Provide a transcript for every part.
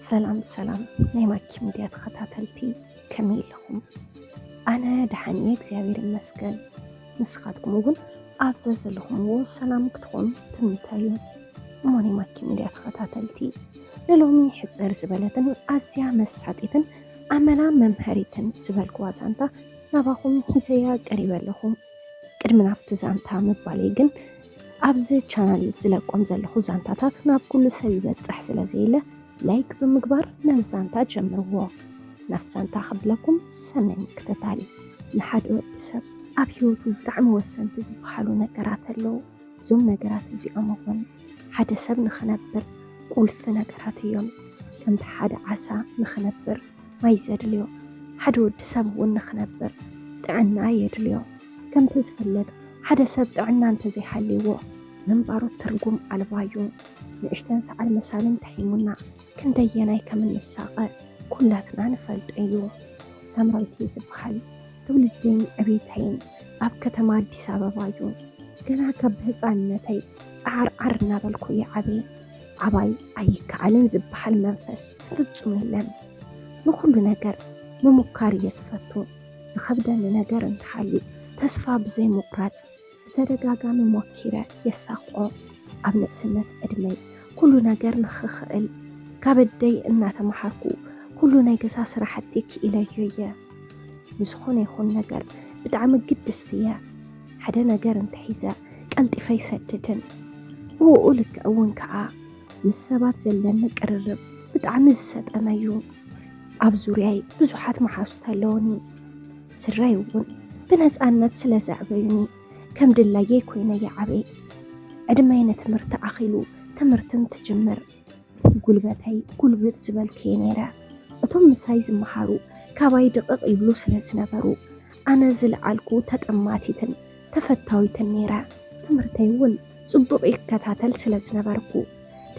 سلام نايماكي مديات خطاتلتي كميل لهم أنا دحاني እግዚአብሔር ይመስገን ንስኻትኩም እውን ኣብዛ ዘለኹምዎ ሰላም ክትኾኑ ትምንታዩ እሞ ናይማኪ ሚድያ ተኸታተልቲ ንሎሚ ሕፅር ዝበለትን ኣዝያ መሳጢትን ኣመና መምሃሪትን ዝበልክዋ ዛንታ ናባኹም ሂዘያ ቀሪበ ኣለኹ ቅድሚ ናብቲ ዛንታ ምባለይ ግን ኣብዚ ቻናል ዝለቆም ዘለኹ ዛንታታት ናብ ኩሉ ሰብ ይበፅሕ ስለዘይለ ላይክ ብምግባር ነዛንታ ጀምርዎ ናፍዛንታ ክብለኩም ሰመን ክትታሊ ንሓደ ወዲ ሰብ ኣብ ህይወቱ ብጣዕሚ ወሰንቲ ዝበሃሉ ነገራት ኣለዉ እዞም ነገራት እዚኦም እውን ሓደ ሰብ ንኽነብር ቁልፊ ነገራት እዮም ከምቲ ሓደ ዓሳ ንኽነብር ማይ ዘድልዮ ሓደ ወዲ ሰብ እውን ንኽነብር ጥዕና የድልዮ ከምቲ ዝፍለጥ ሓደ ሰብ ጥዕና እንተዘይሃልይዎ ምንባሩ ትርጉም ኣልባ እዩ ንእሽተን ሰዓል መሳልን ተሒሙና ክንደየናይ ከም እንሳቐ ኩላትና ንፈልጦ እዩ ሳምራዊት ዝበሃል ትውልደይን ዕቤተይን ኣብ ከተማ ኣዲስ ኣበባ እዩ ገና ካብ ህፃንነተይ ፃዓርዓር እናበልኩ ይዓበየ ዓባይ ኣይከኣልን ዝበሃል መንፈስ ፍጹም የለን ንኩሉ ነገር ምሙካር የስፈቱ ዝኸብደኒ ነገር እንተሃልዩ ተስፋ ብዘይ ምቁራፅ ብተደጋጋሚ ሞኪረ የሳቆ ኣብ ንእስነት ዕድመይ ኩሉ ነገር ንኽኽእል ካብደይ እናተመሓርኩ ኩሉ ናይ ገዛ ስራሕቲ ክኢለዮ እየ ንዝኾነ ይኹን ነገር ብጣዕሚ ግድስቲ እየ ሓደ ነገር እንተሒዘ ቀልጢፈ ይሰድድን ብኡኡ ልክዕ እውን ከዓ ምስ ሰባት ዘለኒ ቅርርብ ብጣዕሚ ዝሰጠነ እዩ ኣብ ዙርያይ ብዙሓት መሓዙት ኣለውኒ ስድራይ እውን ብነፃነት ስለ ዘዕበዩኒ ከም ድላየይ ኮይነ ይዓበይ ዕድመይ ንትምህርቲ ኣኺሉ ትምህርትን ትጅምር ጉልበተይ ጉልበት ዝበልክየ ነይረ እቶም ምሳይ ዝመሃሩ ካባይ ድቕቕ ይብሉ ስለ ዝነበሩ ኣነ ዝለዓልኩ ተጠማቲትን ተፈታዊትን ነይረ ትምህርተይ እውን ጽቡቕ ይከታተል ስለ ዝነበርኩ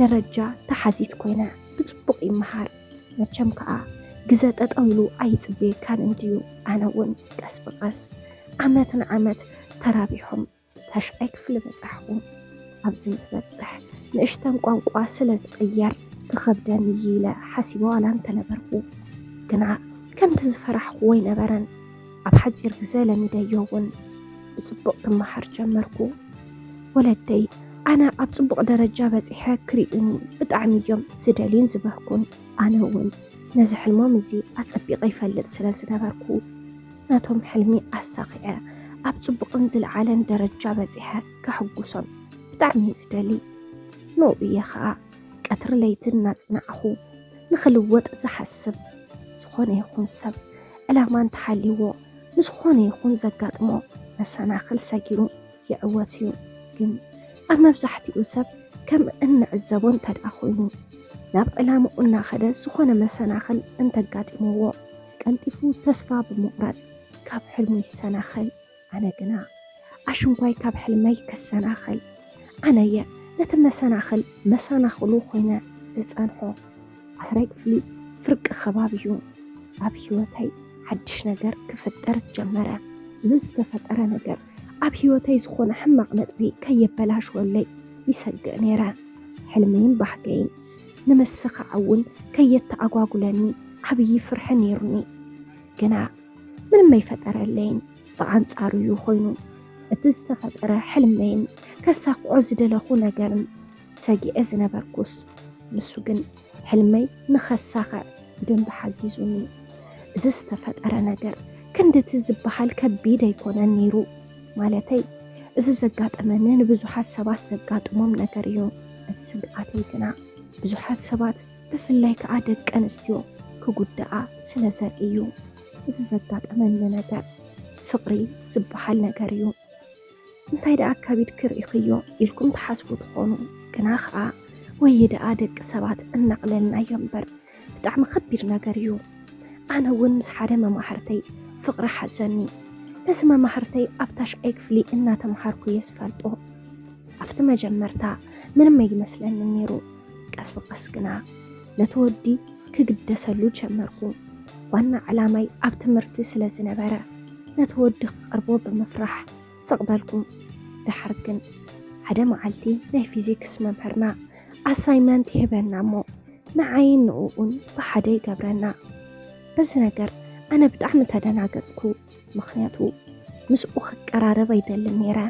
ደረጃ ተሓዚት ኮይነ ብጽቡቕ ይመሃር መቸም ከዓ ግዘ ጠጠው ኢሉ ኣይፅበየካን እንድዩ ኣነ እውን ቀስ ብቐስ ዓመት ንዓመት ተራቢሖም ታሽዓይ ክፍሊ በጻሕኩ ኣብዚ ምትበፅሕ ንእሽተን ቋንቋ ስለ ዝቕየር ክኸብደኒ ኢለ ሓሲበ ዋላ እንተነበርኩ ግና ከምቲ ዝፈራሕኩ ወይ ነበረን ኣብ ሓፂር ግዜ ለሚደዮ እውን ብፅቡቕ ክመሃር ጀመርኩ ወለደይ ኣነ ኣብ ፅቡቕ ደረጃ በፂሐ ክሪኡኒ ብጣዕሚ እዮም ዝደልዩን ዝበህኩን ኣነ እውን ነዚ ሕልሞም እዚ ኣፀቢቐ ይፈልጥ ስለ ዝነበርኩ ናቶም ሕልሚ ኣሳኺዐ ኣብ ፅቡቕን ዝለዓለን ደረጃ በፂሐ ክሕጉሶም ብጣዕሚ ዝደሊ ንኡ እየ ከዓ ቀትሪ ለይትን እናፅናዕኹ ንኽልወጥ ዝሓስብ ዝኾነ ይኹን ሰብ ዕላማ እንተሃልይዎ ንዝኾነ ይኹን ዘጋጥሞ መሰናኽል ሰጊሩ ይዕወት እዩ ግን ኣብ መብዛሕትኡ ሰብ ከም እንዕዘቦ እንተድኣ ኮይኑ ናብ ዕላምኡ እናኸደ ዝኾነ መሰናኽል እንተጋጢምዎ ቀልጢፉ ተስፋ ብምቑራፅ ካብ ሕልሙ ይሰናኸል ኣነ ግና ኣሽንጓይ ካብ ሕልመይ ክሰናኸል ኣነየ ነቲ መሰናኽል መሰናኽሉ ኮይነ ዝፀንሖ 10ይ ክፍሊ ፍርቂ ከባቢ እዩ ኣብ ህይወተይ ሓድሽ ነገር ክፍጠር ጀመረ እዚ ዝተፈጠረ ነገር ኣብ ህይወተይ ዝኾነ ሕማቕ ነጥቢ ከየበላሽወለይ ይሰግእ ነይረ ሕልመይን ባህገይን ንምስኻዕ እውን ከየተኣጓጉለኒ ዓብዪ ፍርሒ ነይሩኒ ግና ምንም ኣይፈጠረለይን ብኣንጻሩ እዩ ኮይኑ እቲ ዝተፈጠረ ሕልመይን ከሳክዖ ዝደለኹ ነገርን ሰጊአ ዝነበርኩስ ንሱ ግን ሕልመይ ንኸሳኽዕ ብደንቢ ሓጊዙኒ እዚ ዝተፈጠረ ነገር ክንድቲ ዝበሃል ከቢድ ኣይኮነን ነይሩ ማለተይ እዚ ዘጋጠመኒ ንብዙሓት ሰባት ዘጋጥሞም ነገር እዩ እቲ ስግኣተይ ግና ብዙሓት ሰባት ብፍላይ ከዓ ደቂ ኣንስትዮ ክጉዳኣ ስለ ዘርኢ እዩ እዚ ዘጋጠመኒ ነገር ፍቕሪ ዝበሃል ነገር እዩ እንታይ ደኣ ከቢድ ክርኢኽዮ ኢልኩም ተሓስቡ ትኾኑ ግና ከዓ ወይ ደኣ ደቂ ሰባት እናቕለልና እምበር ብጣዕሚ ከቢድ ነገር እዩ ኣነ እውን ምስ ሓደ መማሕርተይ ፍቕሪ ሓዘኒ ነዚ መማሕርተይ ኣብ ታሽዓይ ክፍሊ እናተምሃርኩ እየ ዝፈልጦ ኣብቲ መጀመርታ ምንም ኣይመስለኒ ነይሩ ቀስ ብቐስ ግና ነቲ ወዲ ክግደሰሉ ጀመርኩ ዋና ዕላማይ ኣብ ትምህርቲ ስለ ዝነበረ ነቲ ወዲ ክቐርቦ ብምፍራሕ ስቕበልኩ ድሓር ግን ሓደ መዓልቲ ናይ ፊዚክስ መምህርና ኣሳይመንት ይህበና እሞ ንዓይን ንኡን ብሓደ ይገብረና በዚ ነገር ኣነ ብጣዕሚ ተደናገፅኩ ምክንያቱ ምስኡ ክቀራረብ ኣይደልን ነይረ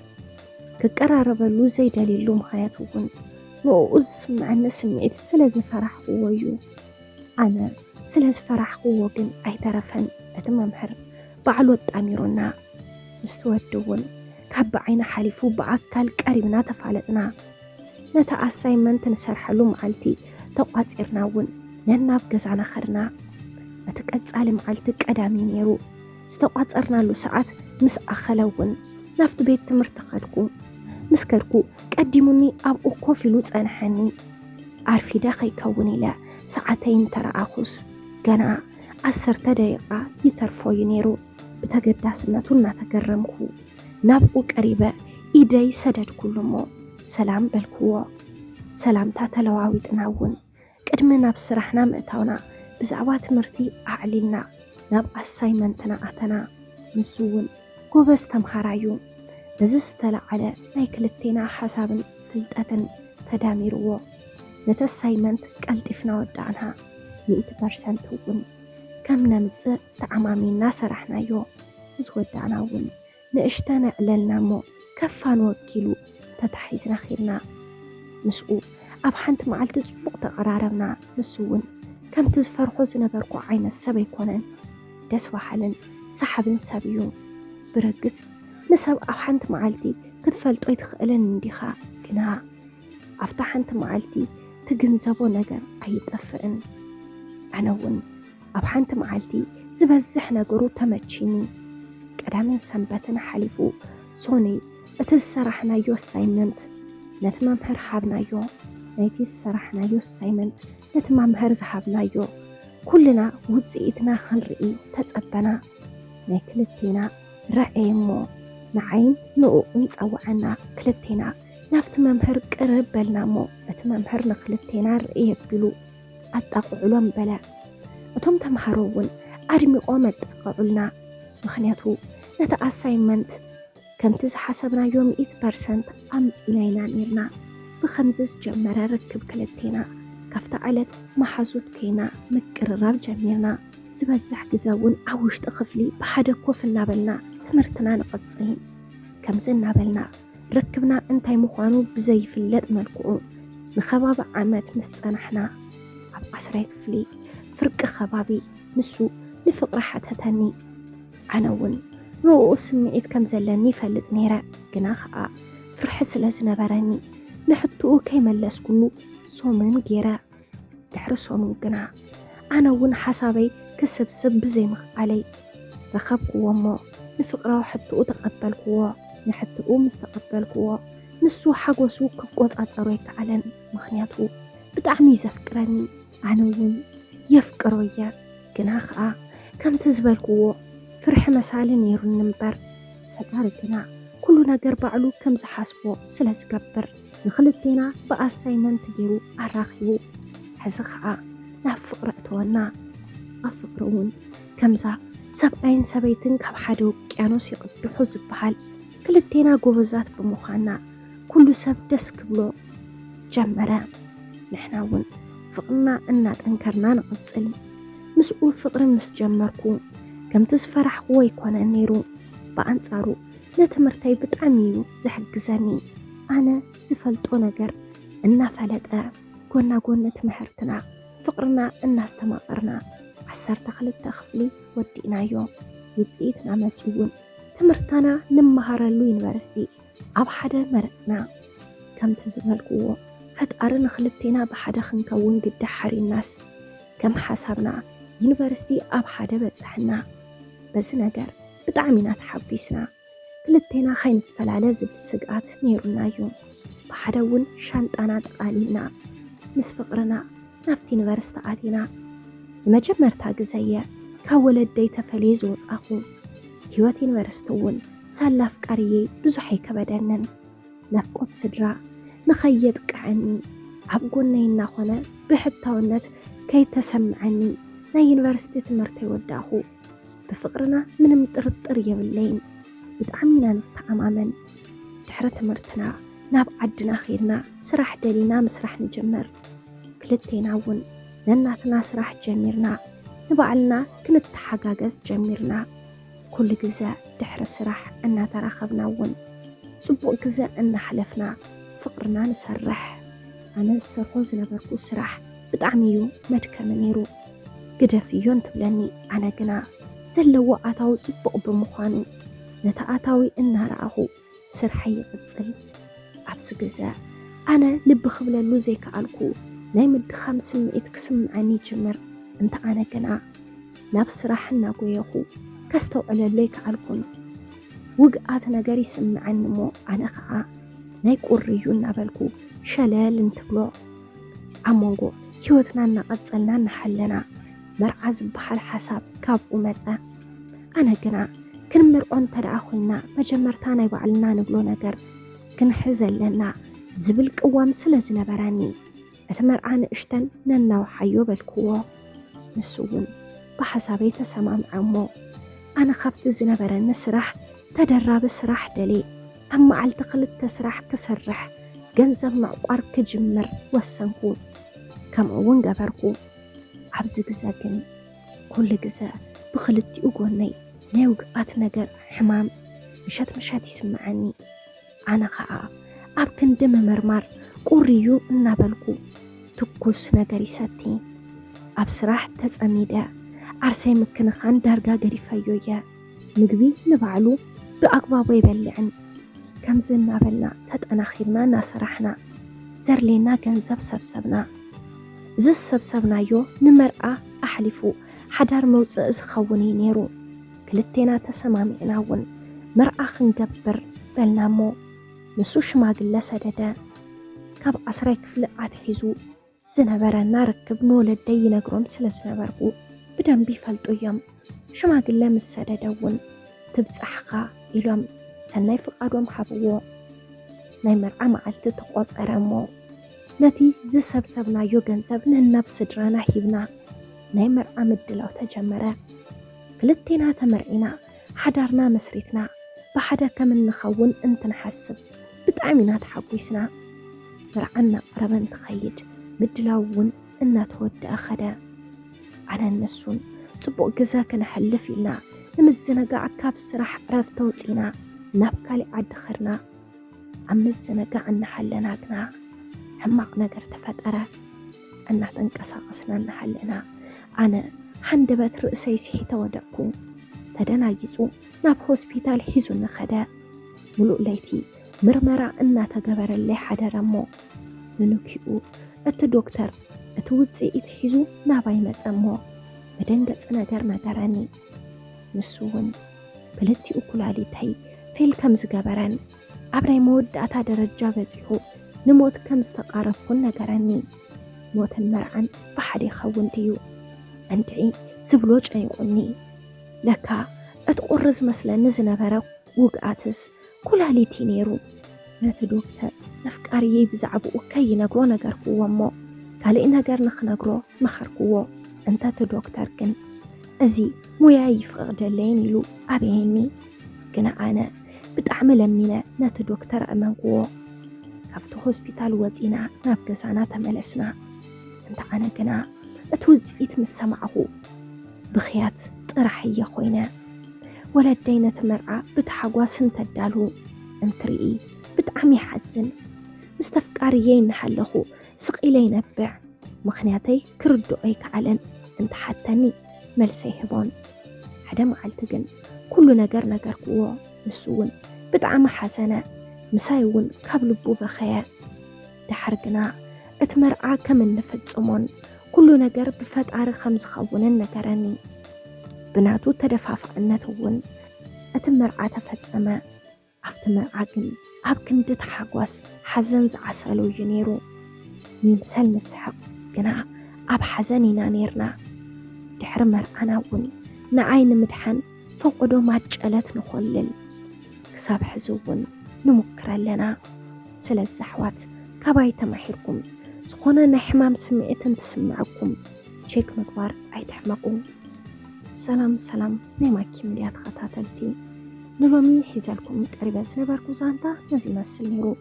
ክቀራረበሉ ዘይደልየሉ ምክንያቱ እውን ንኡ ዝስምዐኒ ስምዒት ስለ ዝፈራሕክዎ እዩ ኣነ ስለ ዝፈራሕክዎ ግን ኣይተረፈን እቲ መምህር ባዕሉ ኣጣሚሩና ምስቲ ወዲ እውን ካብ ብዓይና ሓሊፉ ብኣካል ቀሪብና ተፋለጥና ነታ ኣሳይመንት ንሰርሐሉ መዓልቲ ተቋፂርና እውን ነናብ ገዛና ኸድና እቲ ቀጻሊ መዓልቲ ቀዳሚ ነይሩ ዝተቋፀርናሉ ሰዓት ምስ ኣኸለ እውን ናብቲ ቤት ትምህርቲ ኸድኩ ምስ ከድኩ ቀዲሙኒ ኣብኡ ኮፍ ኢሉ ፀንሐኒ ኣርፊደ ከይከውን ኢለ ሰዓተይን ተረኣኹስ ገና 10 ደቂቓ ይተርፎዩ ነይሩ ብተገዳስነቱ እናተገረምኩ ናብኡ ቀሪበ ኢደይ ሰደድኩሉ እሞ ሰላም በልክዎ ሰላምታ ተለዋዊጥና እውን ቅድሚ ናብ ስራሕና ምእታውና ብዛዕባ ትምህርቲ ኣዕሊልና ናብ ኣሳይመንትና ኣተና ንሱ እውን ጎበዝ ተምሃራዩ በዚ ዝተለዓለ ናይ ክልቴና ሓሳብን ፍልጠትን ተዳሚርዎ ነቲ ኣሳይመንት ቀልጢፍና ወዳእና 100% እውን ከም ነምፅእ ተዓማሚና ሰራሕናዮ ዝወዳእና እውን ንእሽተ ነዕለልና እሞ ከፋን ወኪሉ ተታሒዝና ኺድና ምስኡ ኣብ ሓንቲ መዓልቲ ጽቡቕ ተቐራረብና ንሱ እውን ከምቲ ዝፈርሖ ዝነበርኩ ዓይነት ሰብ ኣይኮነን ደስ በሃልን ሰሓብን ሰብ እዩ ብርግጽ ንሰብ ኣብ ሓንቲ መዓልቲ ክትፈልጦ ይትኽእልን እንዲኻ ግና ኣብታ ሓንቲ መዓልቲ ትግንዘቦ ነገር ኣይጠፍእን ኣነ እውን ኣብ ሓንቲ መዓልቲ ዝበዝሕ ነገሩ ተመቺኒ ቀዳምን ሰንበትን ሓሊፉ ሶኒ እቲ ዝሰራሕናዮ ኣሳይመንት ነቲ መምህር ሃብናዮ ናይቲ ዝሰራሕናዮ ኣሳይመንት ነቲ መምህር ዝሃብናዮ ኩልና ውፅኢትና ክንርኢ ተጸበና ናይ ክልቴና ረአየ እሞ ንዓይን ንኡን ፀዋዐና ክልቴና ናብቲ መምህር ቅርብ በልና እሞ እቲ መምህር ንክልቴና ርኢ የቢሉ ኣጣቕዕሎም በለ እቶም ተምሃሮ እውን ኣድሚቖም ኣጣቐዑልና ምክንያቱ ነቲ ኣሳይመንት ከምቲ ዝሓሰብናዮ 100% ኣምፂና ኢና ነርና ብኸምዚ ዝጀመረ ርክብ ክልቴና ካብቲ ዕለት መሓዙት ኮይና ምቅርራብ ጀሚርና ዝበዝሕ ግዜ እውን ኣብ ውሽጢ ክፍሊ ብሓደ ኮፍ እናበልና ትምህርትና ንቐፅል ከምዚ እናበልና ርክብና እንታይ ምዃኑ ብዘይፍለጥ መልክዑ ንኸባቢ ዓመት ምስ ፀናሕና ኣብ 10 ክፍሊ ፍርቂ ከባቢ ንሱ ንፍቕሪ ሓተተኒ ኣነ እውን ንኡ ስምዒት ከም ዘለኒ ይፈልጥ ነይረ ግና ከዓ ፍርሒ ስለ ዝነበረኒ ንሕትኡ ከይመለስኩሉ ሶምን ገይረ ድሕሪ ሶምን ግና ኣነ እውን ሓሳበይ ክስብስብ ብዘይምኽኣለይ ረኸብክዎ እሞ ንፍቕራዊ ሕትኡ ተቐበልክዎ ንሕትኡ ምስ ተቐበልክዎ ንሱ ሓጎሱ ክቆፃፀሮ ይከኣለን ምክንያቱ ብጣዕሚ ዘፍቅረኒ ኣነ እውን የፍቅሮ እየ ግና ከዓ ከምቲ ዝበልክዎ ፍርሒ መሳሊ ነይሩኒ እምበር ፈጣሪ ግና ኩሉ ነገር ባዕሉ ከም ዝሓስቦ ስለ ዝገብር ንክልቴና ብኣሳይመንት ገይሩ ኣራኺቡ ሕዚ ከዓ ናብ ፍቕሪ እትወና ኣብ ፍቕሪ እውን ከምዛ ሰብኣይን ሰበይትን ካብ ሓደ ውቅያኖስ ይቕድሑ ዝበሃል ክልቴና ጎበዛት ብምዃንና ኩሉ ሰብ ደስ ክብሎ ጀመረ ንሕና እውን ፍቕርና እናጠንከርና ንቕፅል ምስኡ ፍቕሪ ምስ ጀመርኩ ከምቲ ዝፈራሕክዎ ይኮነን ነይሩ ብኣንጻሩ ንትምህርተይ ብጣዕሚ እዩ ዝሕግዘኒ ኣነ ዝፈልጦ ነገር እናፈለጠ ጎና ጎኒ ትምህርትና ፍቕርና እናስተማቐርና 12 ክፍሊ ወዲእናዮ ውፅኢትና መፂውን ትምህርተና ንመሃረሉ ዩኒቨርሲቲ ኣብ ሓደ መረፅና ከምቲ ዝበልክዎ ፈጣሪ ንክልቴና ብሓደ ክንከውን ግደ ሓሪናስ ከም ሓሳብና ዩኒቨርሲቲ ኣብ ሓደ በፅሕና በዚ ነገር ብጣዕሚ ኢና ተሓጒስና ክልቴና ከይንፈላለ ዝብል ስግኣት ነይሩና እዩ ብሓደ እውን ሻንጣና ጠቃሊልና ምስ ፍቕርና ናብቲ ዩኒቨርሲቲ ኣቲና ንመጀመርታ ግዘየ ካብ ወለደይ ተፈልየ ዝወፃኹ ህይወት ዩኒቨርሲቲ እውን ሳላ ፍቃርየ ብዙሕ ኣይከበደንን ናፍቆት ስድራ ንኸየጥቅዐኒ ኣብ ጎነይ እናኾነ ብሕታውነት ከይተሰምዐኒ ናይ ዩኒቨርሲቲ ትምህርቲ ይወዳኹ ብፍቕርና ምንም ጥርጥር የብለይን ብጣዕሚ ኢና ንተኣማመን ድሕሪ ትምህርትና ናብ ዓድና ኸይድና ስራሕ ደሊና ምስራሕ ንጀመር ክልቴና እውን نناتنا سراح جميرنا نبعلنا كنت حقاقز جميرنا كل جزاء دحر سراح أننا تراخبنا ون صبوق جزاء أن حلفنا فقرنا نسرح أنا السرقو زنبركو سراح بتعميو مدك منيرو قدفيون تبلني أنا قنا زلو أتاو صبوق بمخانو نتأتاوي إنها رأهو سرحي قتل عبس جزاء أنا لب خبل اللوزيك ألكو نايمد 500 قسم عني جمر انت أنا قنا نفس راحنا قويخو كستو على ليك ألكون وقعت نجاري سمع النمو أنا خاء نايك أوريون نبالكو شلال انتبلو عمونغو يوتنا نقصلنا نحلنا مرعز بحال حساب كاب ومزا أنا قنا كن مرقون تدعخونا مجمرتانا يبعلنا نبلو نجر كن حزل لنا زبل قوام سلزنا براني أتمرعان اشتن نناو حيو بالكوو نسوون بحسابي تسمام عمو أنا خفت زنبرا نسرح تدرب سراح دلي أما على تقلت تسرح كسرح جنزب معقار كجمر والسنكون كم أون جبركو عبز جزاكن كل جزاء بخلتي أقولني ناوج أتنجر حمام مشات يسمعني أنا خاء أبكن دم مرمر قريو نبلكو تكوس نجري ساتين أبسراح تسأميدا عرسي مكن خان دارجا جريفايويا نجبي نبعلو بأقبابو يبلعن كم زنا بلنا تتأناخيرنا ناسرحنا زرلينا جنزب سبسبنا زي سبسبنا يو نمرأة أحلفو حدار موزة إزخوني نيرو كلتينا تسمامي ناون مرأة خنقبر بلنامو نسوش ماقل سددا كاب أسريك فلقات حيزو زنبرنا ركبنو لدي نقرم سلزنبرقو بدن بيفلتو يم شماقل مسددون تبصحقا إلوم سناي فقادوم حبوو ناي مرعا معلت تقوص أرمو نتي زي سبسبنا يو جنزب نهنب سدرانا هيبنا ناي مرعا مدلو تجمرا كلتينا تمرئنا حدارنا مسريتنا بحدا كمن نخون انت نحسب بتعمينا تحقويسنا مرعنا قربا تخيد مدلوون إنا تود أخدا على النسون صبوق جزاك نحلف لنا نمزنا قاع كاب السراح عرف توتينا نبكالي عد خرنا عمزنا قاع نحلنا قنا حماقنا قرت فترة أنا تنقصاقسنا نحلنا أنا حندبت رأسي سحيتا ودقو تدنا يزو ناب هوسبيتال حيزو نخدا ملوء ليتي مرمرة أنا تقبر اللي حدا رمو ننكيو الدكتور اتوزي يتحيزو ناباي متسمو بدنقص نجراني مسوون بلتي أكلاليتي فيل كمز جبران عبري مودة درجة بزحو نموت كمز تقارب كن نجراني موت المرعن بحد يخون ديو أنتعي سبلوج أيقوني لكا اتقرز مثلا نزنبرا وقعتس كلاليتي نيرو نات دكتور نفكاري بزعبو وكي نقرو نقرقو ومو كالي نقر نخنقرو مخرقو انت دكتور كن أزي موياي فقدلين يلو أبيني كنا أنا بتعمل منا نات دكتور أمانقو كفتو هوسبيتال وزينا نابقسانا تملسنا انت أنا كنا اتوزيت مسامعه بخيات طرحية خوينا ولدينا تمرعى بتحقواس انتدالو انترئي بتعمي حزن مستفكاريين نحلخو سق إلي نبع مخنياتي كردو أيك علن انت حتاني ملسي هبون حدا معلتقن كل نقر قوة مسوون بتعمي حسنة مسايون كابلبو بخيا دحرقنا اتمرعى كمن نفد صمون كل نقر بفتعار 5 خونن نقراني بناتو تدفاف أنتون اتمرعى تفتسما أفتمرعى قن أبكن تتحقواس حزن زعسالو جنيرو ميمسال مسحق قنا أب حزنينا نيرنا دحر مرعنا ون نعين مدحن فوقدو ما تجألت نخلل كساب حزوون نمكر لنا سل الزحوات كباي تمحيركم سخونا نحمام سمعتن تسمعكم شيك مقبار أي تحمقون سلام نماكي مليات خطاتلتي نلومي حزالكم قريبا سنباركو زانتا نزي مسل نيرو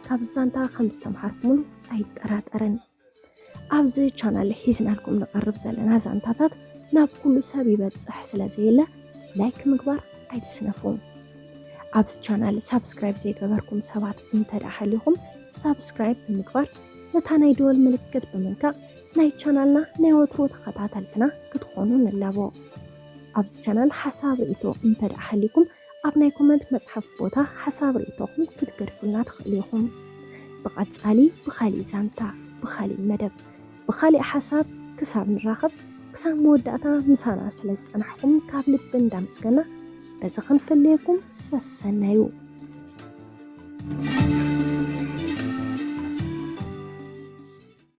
كاب زانتا 5 تمحارك ملو أي قرات أرن ኣብዚ ቻናል ሒዝናልኩም ንቐርብ ዘለና ዛንታታት ናብ ኩሉ ሰብ ይበፅሕ ስለዘየለ ላይክ ምግባር ኣይትስነፉ። ኣብዚ ቻናል ሳብስክራይብ ዘይገበርኩም ሰባት እንተደኣ ሓሊኹም ሳብስክራይብ ብምግባር ነታ ናይ ደወል ምልክት ብምንካእ ናይ ቻናልና ናይ ወትሮ ተኸታተልትና ክትኾኑ ንለቦ። ኣብዚ ቻናል ሓሳብ ርእይቶ እንተደኣ ሓሊኩም ኣብ ናይ ኮመንት መፅሓፍ ቦታ ሓሳብ ርእይቶኹም ክትገድፉልና ትኽእሉ ኢኹም። ብቐፃሊ ብኻሊእ ዛንታ ብኻሊእ መደብ ብኻሊእ ሓሳብ ክሳብ ንራኸብ ክሳብ መወዳእታ ምሳና ስለ ዝፀናሕኩም ካብ ልቢ እንዳመስገና በዚ ክንፈለየኩም ሰሰናዩ።